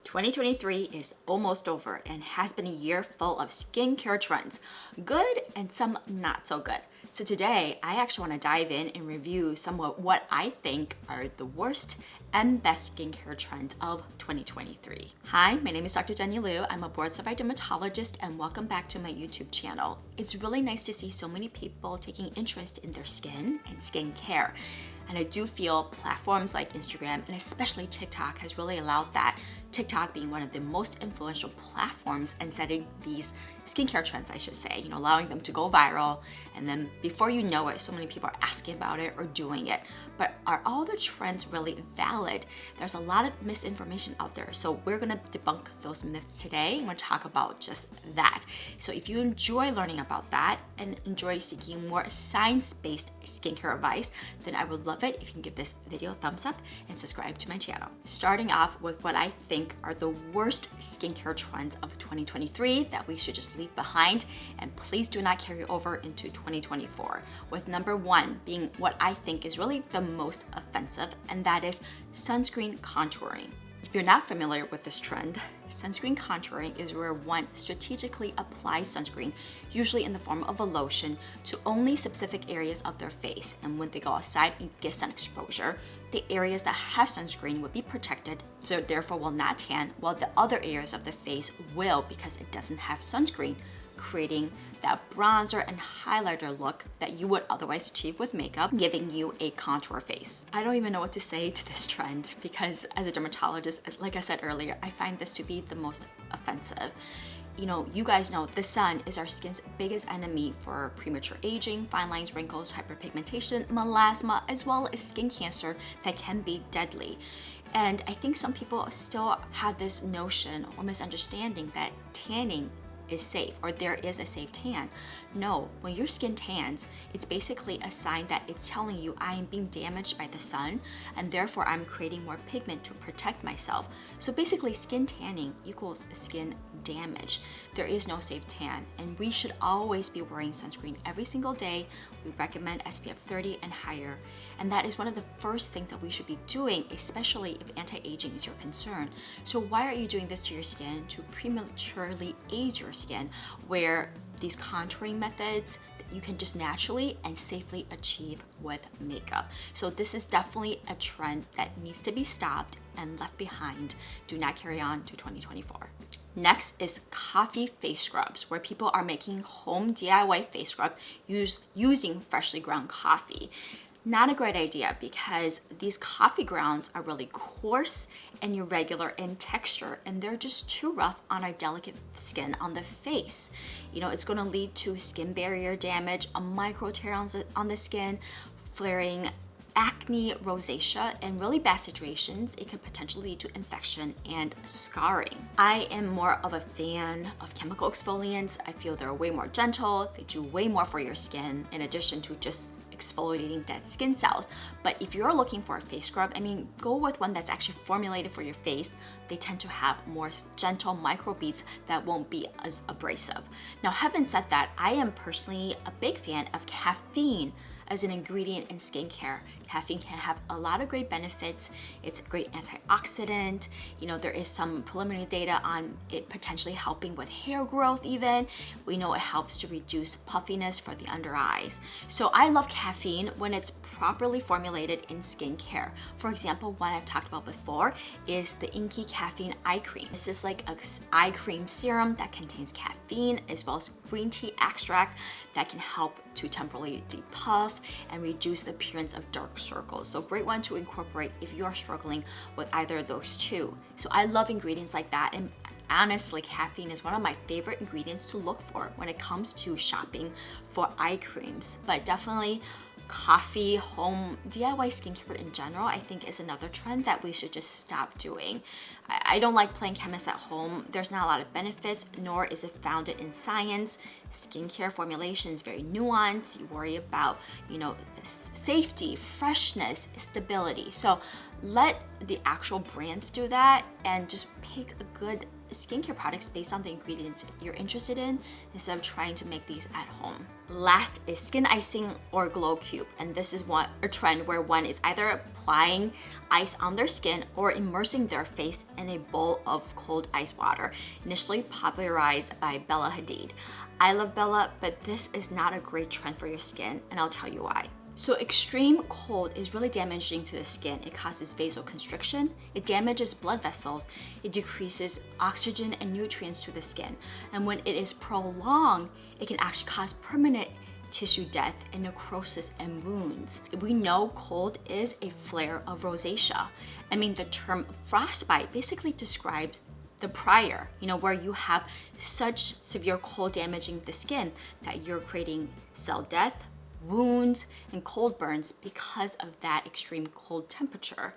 2023 is almost over and has been a year full of skincare trends, good and some not so good. So today, I actually want to dive in and review some of what I think are the worst and best skincare trends of 2023. Hi, my name is Dr. Jenny Liu. I'm a board-certified dermatologist and welcome back to my YouTube channel. It's really nice to see so many people taking interest in their skin and skincare. And I do feel platforms like Instagram and especially TikTok has really allowed that. TikTok being one of the most influential platforms and setting these skincare trends, I should say, allowing them to go viral. And then before you know it, so many people are asking about it or doing it. But are all the trends really valid? There's a lot of misinformation out there. So we're gonna debunk those myths today. I'm gonna talk about just that. So if you enjoy learning about that and enjoy seeking more science-based skincare advice, then I would love it if you can give this video a thumbs up and subscribe to my channel. Starting off with what I think are the worst skincare trends of 2023 that we should just leave behind, and please do not carry over into 2024. With number one being what I think is really the most offensive, and that is sunscreen contouring. If you're not familiar with this trend, sunscreen contouring is where one strategically applies sunscreen, usually in the form of a lotion, to only specific areas of their face. And when they go outside and get sun exposure, the areas that have sunscreen will be protected, so therefore will not tan, while the other areas of the face will because it doesn't have sunscreen, creating that bronzer and highlighter look that you would otherwise achieve with makeup, giving you a contour face. I don't even know what to say to this trend because as a dermatologist, like I said earlier, I find this to be the most offensive. You guys know the sun is our skin's biggest enemy for premature aging, fine lines, wrinkles, hyperpigmentation, melasma, as well as skin cancer that can be deadly. And I think some people still have this notion or misunderstanding that tanning is safe or there is a safe tan. No, when your skin tans, it's basically a sign that it's telling you I am being damaged by the sun and therefore I'm creating more pigment to protect myself. So basically skin tanning equals skin damage. There is no safe tan and we should always be wearing sunscreen every single day. We recommend SPF 30 and higher. And that is one of the first things that we should be doing, especially if anti-aging is your concern. So why are you doing this to your skin to prematurely age your skin, where these contouring methods that you can just naturally and safely achieve with makeup? So this is definitely a trend that needs to be stopped and left behind. Do not carry on to 2024. Next is coffee face scrubs, where people are making home DIY face scrub using freshly ground coffee. Not a great idea because these coffee grounds are really coarse and irregular in texture, and they're just too rough on our delicate skin on the face. It's going to lead to skin barrier damage, a micro tear on the skin, flaring, acne, rosacea, and really bad situations. It could potentially lead to infection and scarring. I am more of a fan of chemical exfoliants. I feel they're way more gentle. They do way more for your skin in addition to just exfoliating dead skin cells. But if you're looking for a face scrub, go with one that's actually formulated for your face. They tend to have more gentle microbeads that won't be as abrasive. Now, having said that, I am personally a big fan of caffeine as an ingredient in skincare. Caffeine can have a lot of great benefits. It's a great antioxidant. There is some preliminary data on it potentially helping with hair growth even. We know it helps to reduce puffiness for the under eyes. So I love caffeine when it's properly formulated in skincare. For example, one I've talked about before is the Inky Caffeine Eye Cream. This is like an eye cream serum that contains caffeine as well as green tea extract that can help to temporarily depuff and reduce the appearance of dark circles. So great one to incorporate if you are struggling with either of those two. So I love ingredients like that, and honestly, caffeine is one of my favorite ingredients to look for when it comes to shopping for eye creams. But definitely coffee, home, DIY skincare in general, I think is another trend that we should just stop doing. I don't like playing chemist at home. There's not a lot of benefits, nor is it founded in science. Skincare formulation is very nuanced. You worry about, safety, freshness, stability. So let the actual brands do that and just pick a good skincare products based on the ingredients you're interested in instead of trying to make these at home. Last is skin icing or glow cube, and this is a trend where one is either applying ice on their skin or immersing their face in a bowl of cold ice water, initially popularized by Bella Hadid. I love Bella, but this is not a great trend for your skin, and I'll tell you why. So extreme cold is really damaging to the skin. It causes vasoconstriction, it damages blood vessels, it decreases oxygen and nutrients to the skin. And when it is prolonged, it can actually cause permanent tissue death and necrosis and wounds. We know cold is a flare of rosacea. I mean, the term frostbite basically describes the prior, where you have such severe cold damaging the skin that you're creating cell death, wounds, and cold burns because of that extreme cold temperature.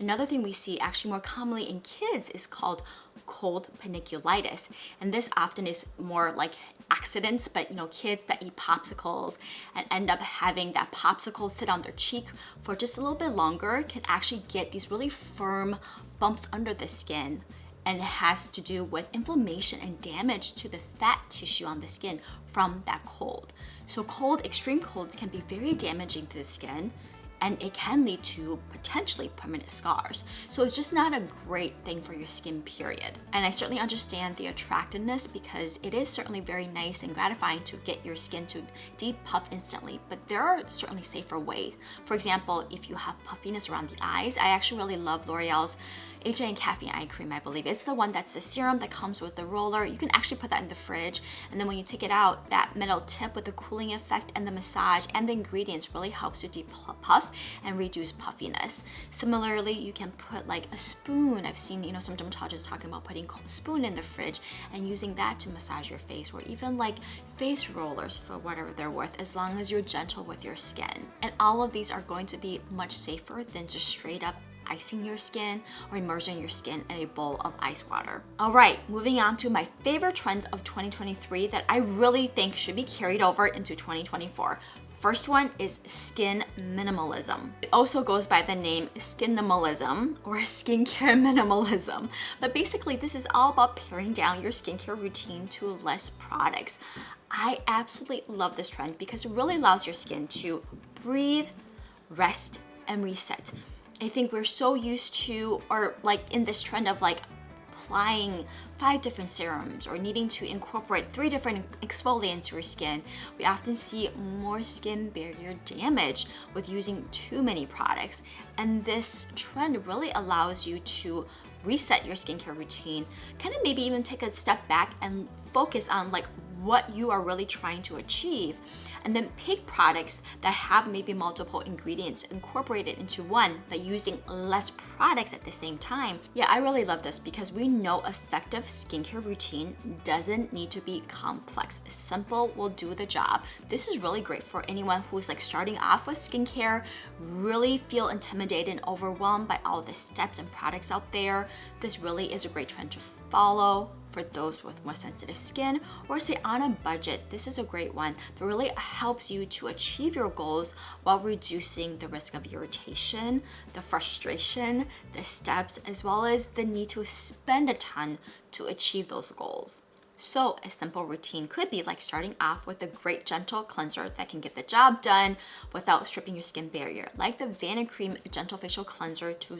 Another thing we see actually more commonly in kids is called cold paniculitis. And this often is more like accidents, but kids that eat popsicles and end up having that popsicle sit on their cheek for just a little bit longer can actually get these really firm bumps under the skin. And it has to do with inflammation and damage to the fat tissue on the skin from that cold. So extreme colds can be very damaging to the skin, and it can lead to potentially permanent scars. So it's just not a great thing for your skin, period. And I certainly understand the attractiveness because it is certainly very nice and gratifying to get your skin to depuff instantly, but there are certainly safer ways. For example, if you have puffiness around the eyes, I actually really love L'Oreal's HA and Caffeine Eye Cream, I believe. It's the one that's the serum that comes with the roller. You can actually put that in the fridge, and then when you take it out, that metal tip with the cooling effect and the massage and the ingredients really helps you depuff and reduce puffiness. Similarly, you can put like a spoon. I've seen, some dermatologists talking about putting a spoon in the fridge and using that to massage your face, or even like face rollers for whatever they're worth, as long as you're gentle with your skin. And all of these are going to be much safer than just straight up icing your skin or immersing your skin in a bowl of ice water. All right, moving on to my favorite trends of 2023 that I really think should be carried over into 2024. First one is skin minimalism. It also goes by the name skinimalism or skincare minimalism. But basically, this is all about paring down your skincare routine to less products. I absolutely love this trend because it really allows your skin to breathe, rest, and reset. I think we're so used to, or like in this trend of like applying 5 different serums or needing to incorporate 3 different exfoliants to your skin, we often see more skin barrier damage with using too many products. And this trend really allows you to reset your skincare routine, kind of maybe even take a step back and focus on like what you are really trying to achieve, and then pick products that have maybe multiple ingredients incorporated into one, but using less products at the same time. Yeah, I really love this because we know effective skincare routine doesn't need to be complex. Simple will do the job. This is really great for anyone who's like starting off with skincare, really feel intimidated and overwhelmed by all the steps and products out there. This really is a great trend to follow. For those with more sensitive skin, or say on a budget, this is a great one that really helps you to achieve your goals while reducing the risk of irritation, the frustration, the steps, as well as the need to spend a ton to achieve those goals. So a simple routine could be like starting off with a great gentle cleanser that can get the job done without stripping your skin barrier, like the Vanicream Gentle Facial Cleanser to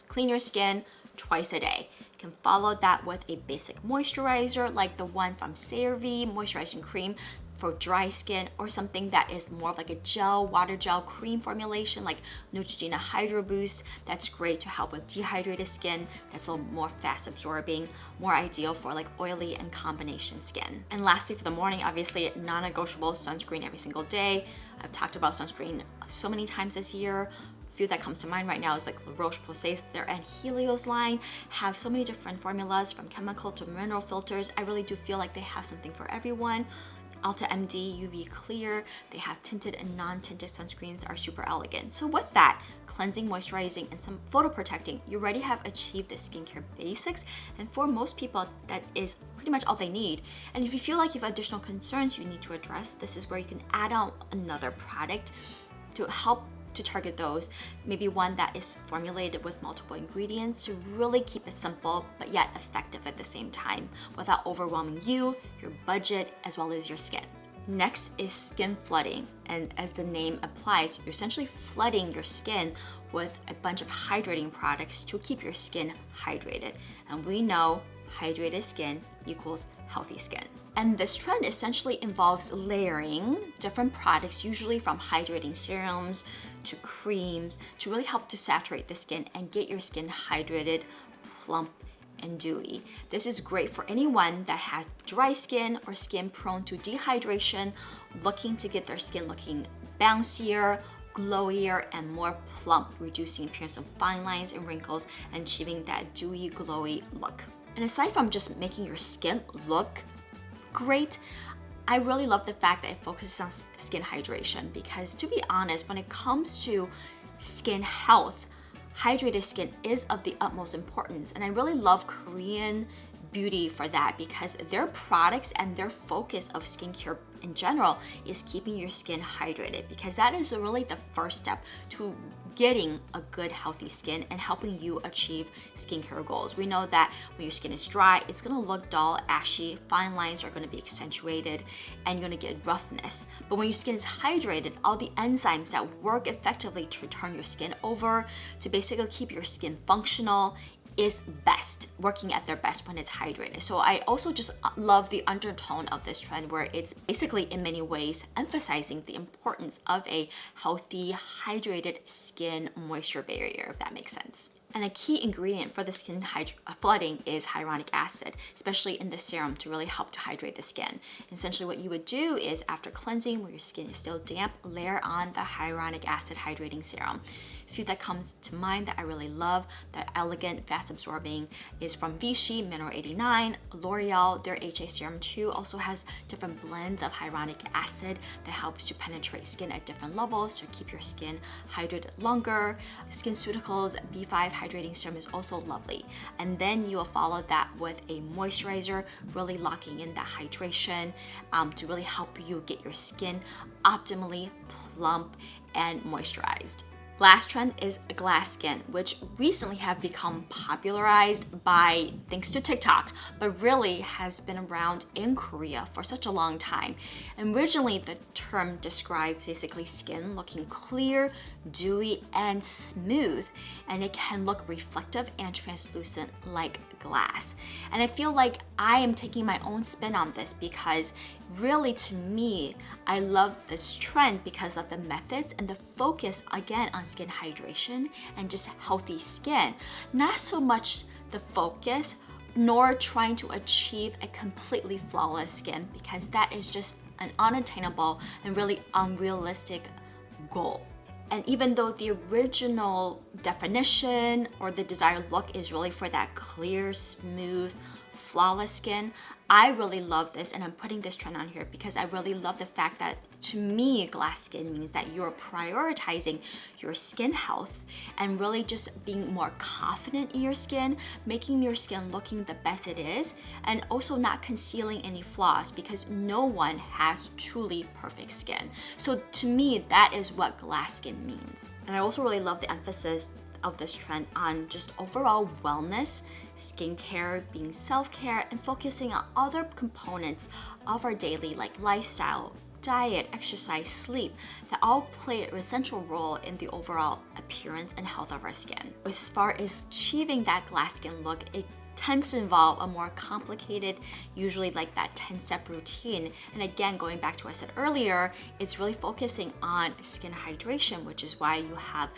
clean your skin twice a day. You can follow that with a basic moisturizer like the one from CeraVe Moisturizing Cream for dry skin, or something that is more of like a water gel cream formulation like Neutrogena Hydro Boost. That's great to help with dehydrated skin. That's a little more fast absorbing, more ideal for like oily and combination skin. And lastly, for the morning, obviously non-negotiable sunscreen every single day. I've talked about sunscreen so many times this year. Few that comes to mind right now is like La Roche-Posay's, their and Helios line have so many different formulas from chemical to mineral filters. I really do feel like they have something for everyone. Ulta MD UV Clear, they have tinted and non-tinted sunscreens, are super elegant. So with that, cleansing, moisturizing, and some photo protecting, you already have achieved the skincare basics. And for most people, that is pretty much all they need. And if you feel like you have additional concerns you need to address, this is where you can add on another product to help to target those. Maybe one that is formulated with multiple ingredients to really keep it simple but yet effective at the same time without overwhelming you, your budget, as well as your skin. Next is skin flooding, and as the name applies, you're essentially flooding your skin with a bunch of hydrating products to keep your skin hydrated. And we know hydrated skin equals healthy skin. And this trend essentially involves layering different products, usually from hydrating serums to creams, to really help to saturate the skin and get your skin hydrated, plump, and dewy. This is great for anyone that has dry skin or skin prone to dehydration, looking to get their skin looking bouncier, glowier, and more plump, reducing appearance of fine lines and wrinkles and achieving that dewy, glowy look. And aside from just making your skin look great, I really love the fact that it focuses on skin hydration, because to be honest, when it comes to skin health, hydrated skin is of the utmost importance. And I really love Korean beauty for that, because their products and their focus of skincare in general is keeping your skin hydrated, because that is really the first step to getting a good healthy skin and helping you achieve skincare goals. We know that when your skin is dry, it's going to look dull, ashy, fine lines are going to be accentuated, and you're going to get roughness. But when your skin is hydrated, all the enzymes that work effectively to turn your skin over, to basically keep your skin functional, is working at their best when it's hydrated. So I also just love the undertone of this trend, where it's basically in many ways emphasizing the importance of a healthy, hydrated skin moisture barrier, if that makes sense. And a key ingredient for the skin flooding is hyaluronic acid, especially in the serum, to really help to hydrate the skin. Essentially what you would do is, after cleansing, where your skin is still damp, layer on the hyaluronic acid hydrating serum. A few that comes to mind that I really love, that elegant, fast absorbing, is from Vichy, Mineral 89. L'Oreal, their HA Serum 2 also has different blends of hyaluronic acid that helps to penetrate skin at different levels to keep your skin hydrated longer. SkinCeuticals B5 hydrating serum is also lovely. And then you will follow that with a moisturizer, really locking in that hydration to really help you get your skin optimally plump and moisturized. Last trend is glass skin, which recently have become popularized by thanks to TikTok, but really has been around in Korea for such a long time. And originally, the term describes basically skin looking clear, dewy, and smooth, and it can look reflective and translucent like glass. And I feel like I am taking my own spin on this, because really, to me, I love this trend because of the methods and the focus again on skin hydration and just healthy skin. Not so much the focus, nor trying to achieve a completely flawless skin, because that is just an unattainable and really unrealistic goal. And even though the original definition or the desired look is really for that clear, smooth, flawless skin, I really love this, and I'm putting this trend on here because I really love the fact that, to me, glass skin means that you're prioritizing your skin health and really just being more confident in your skin, making your skin looking the best it is, and also not concealing any flaws, because no one has truly perfect skin. So to me, that is what glass skin means. And I also really love the emphasis of this trend on just overall wellness, skincare, being self-care, and focusing on other components of our daily, like lifestyle, diet, exercise, sleep, that all play an essential role in the overall appearance and health of our skin. As far as achieving that glass skin look, it tends to involve a more complicated, usually like that 10-step routine. And again, going back to what I said earlier, it's really focusing on skin hydration, which is why you have,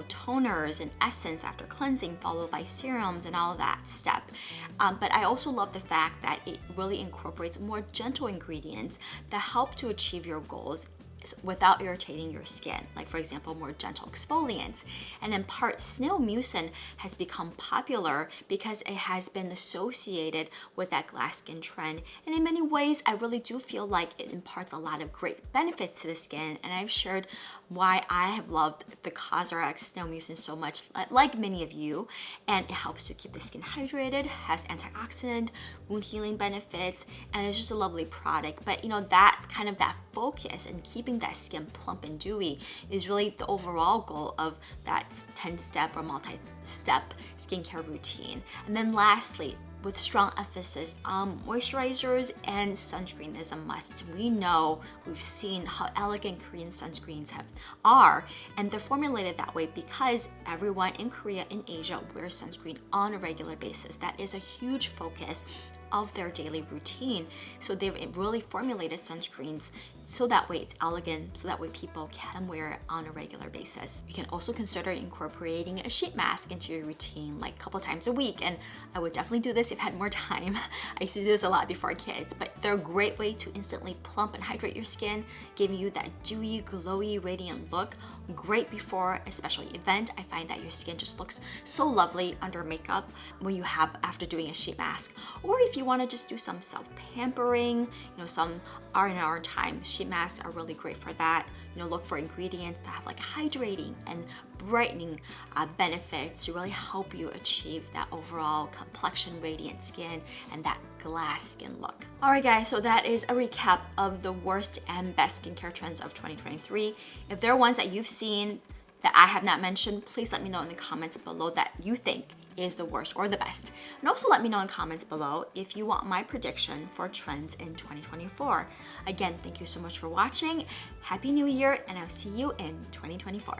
toners and essence after cleansing, followed by serums and all of that step. But I also love the fact that it really incorporates more gentle ingredients that help to achieve your goals without irritating your skin, like for example, more gentle exfoliants. And in part, snail mucin has become popular because it has been associated with that glass skin trend. And in many ways, I really do feel like it imparts a lot of great benefits to the skin. And I've shared why I have loved the CosRx snail mucin so much, like many of you. And it helps to keep the skin hydrated, has antioxidant, wound healing benefits, and it's just a lovely product. But that focus and keeping keeping that skin plump and dewy is really the overall goal of that 10-step or multi-step skincare routine. And then lastly, with strong emphasis on moisturizers and sunscreen is a must. We know, we've seen how elegant Korean sunscreens are, and they're formulated that way because everyone in Korea and Asia wears sunscreen on a regular basis. That is a huge focus of their daily routine. So they've really formulated sunscreens so that way it's elegant, so that way people can wear it on a regular basis. You can also consider incorporating a sheet mask into your routine like a couple times a week, and I would definitely do this if I had more time. I used to do this a lot before kids, but they're a great way to instantly plump and hydrate your skin, giving you that dewy, glowy, radiant look. Great before a special event. I find that your skin just looks so lovely under makeup when you have after doing a sheet mask. Or if you want to just do some self-pampering, some R&R time, sheet masks are really great for that. Look for ingredients that have like hydrating and brightening benefits to really help you achieve that overall complexion, radiant skin, and that glass skin look. All right, guys, so that is a recap of the worst and best skincare trends of 2023. If there are ones that you've seen that I have not mentioned, please let me know in the comments below that you think is the worst or the best. And also let me know in comments below if you want my prediction for trends in 2024. Again, thank you so much for watching. Happy New Year, and I'll see you in 2024.